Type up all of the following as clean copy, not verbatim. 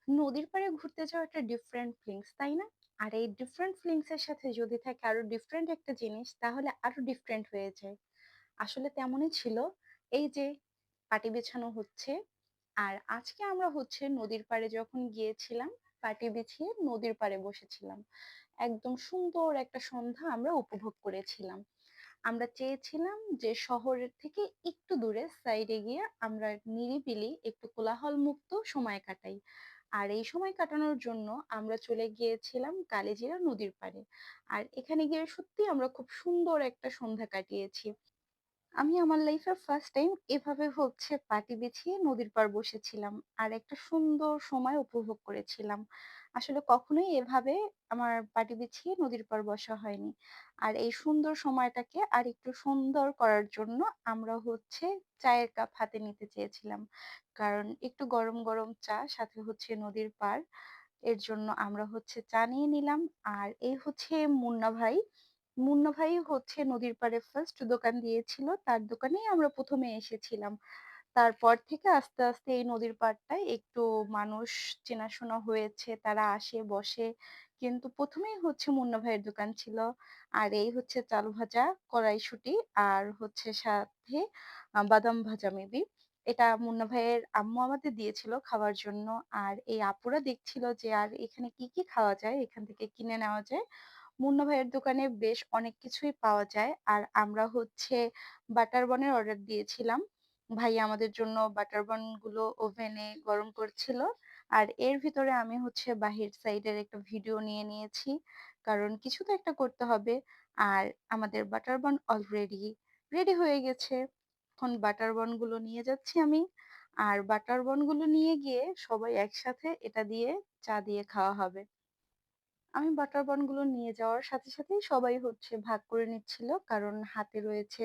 নদীর পাড়ে ঘুরতে যাওয়া একটা ডিফারেন্ট ফিলিংস, তাই না? আর এই ডিফারেন্ট ফিলিংস এর সাথে যদি থাকে আরো ডিফারেন্ট একটা জিনিস, তাহলে আরো ডিফারেন্ট হয়ে যায়। আসলে তেমনই ছিল। এই যে পাটি বিছানো হচ্ছে, আর আজকে আমরা হচ্ছে নদীর পাড়ে যখন গিয়েছিলাম, পাটি বিছিয়ে নদীর পাড়ে বসেছিলাম। একদম সুন্দর একটা সন্ধ্যা আমরা উপভোগ করেছিলাম। আমরা চেয়েছিলাম যে শহরের থেকে একটু দূরে সাইডে গিয়ে আমরা নিরিবিলি একটু কোলাহল মুক্ত সময় কাটাই। আর এই সময় কাটানোর জন্য আমরা চলে গিয়েছিলাম কালিজিরা নদীর পাড়ে। আর এখানে গিয়ে সত্যি আমরা খুব সুন্দর একটা সন্ধ্যা কাটিয়েছি। আমি আমার লাইফে ফার্স্ট টাইম এভাবে হচ্ছে পাটি বিছিয়ে নদীর পাড় বসেছিলাম আর একটা সুন্দর সময় উপভোগ করেছিলাম। আসলে কখনোই এভাবে আমার পাটি বিছিয়ে নদীর পাড় বসা হয়নি। আর এই সুন্দর সময়টাকে আর একটু সুন্দর করার জন্য আমরা হচ্ছে চায়ের কাপ হাতে নিতে চেয়েছিলাম। কারণ একটু গরম গরম চা সাথে হচ্ছে নদীর পাড়, এর জন্য আমরা হচ্ছে চা নিয়ে নিলাম। আর এই হচ্ছে মুন্না ভাই। মুন্না ভাই হচ্ছে নদীর পাড়ে ফার্স্ট দোকান দিয়েছিল। তার দোকানেই আমরা ১ম এ এসেছিলাম। তারপর থেকে আস্তে, আস্তে এই নদীর পাড়টায় একটু মানুষ চেনাশোনা হয়েছে। তারা আসে, বসে। কিন্তু ১ম এই হচ্ছে মুন্না ভাইয়ের দোকান ছিল। আর এই হচ্ছে চাল ভাজা, কড়াইশুঁটি আর হচ্ছে সাথে বাদাম ভাজা মেবি। এটা মুন্না ভাইয়ের আম্মু আমাদের দিয়েছিল খাওয়ার জন্য। আর এই আপুরা দেখছিল যে আর এখানে কি, কি খাওয়া যায়, এখান থেকে কিনে নেওয়া যায়। মুন্না ভাইয়ের দোকানে বেশ অনেক কিছুই পাওয়া যায়। আর আমরা হচ্ছে বাটার বনের অর্ডার দিয়েছিলাম। ভাইয়া আমাদের জন্য বাটার বন গুলো ওভেনে গরম করছিল। আর এর ভিতরে আমি হচ্ছে বাহির সাইডের একটা ভিডিও নিয়ে নিয়েছি। কারণ কিছু তো একটা করতে হবে। আর আমাদের বাটার বন অলরেডি রেডি হয়ে গেছে। এখন বাটার বন গুলো নিয়ে যাচ্ছি আমি। আর বাটার বন গুলো নিয়ে গিয়ে সবাই একসাথে এটা দিয়ে চা দিয়ে খাওয়া হবে। আমি বাটার বন গুলো নিয়ে যাওয়ার সাথে সাথেই সবাই হচ্ছে ভাগ করে নিচ্ছিল, কারণ হাতে রয়েছে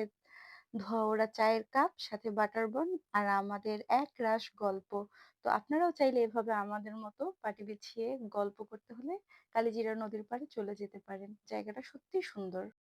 ধোয়া ওরা চায়ের কাপ সাথে বাটার বন আর আমাদের এক রাশ গল্প। তো আপনারাও চাইলে এভাবে আমাদের মতো পাটি বিছিয়ে গল্প করতে হলে কালিজিরা নদীর পাড়ে চলে যেতে পারেন। জায়গাটা সত্যিই সুন্দর।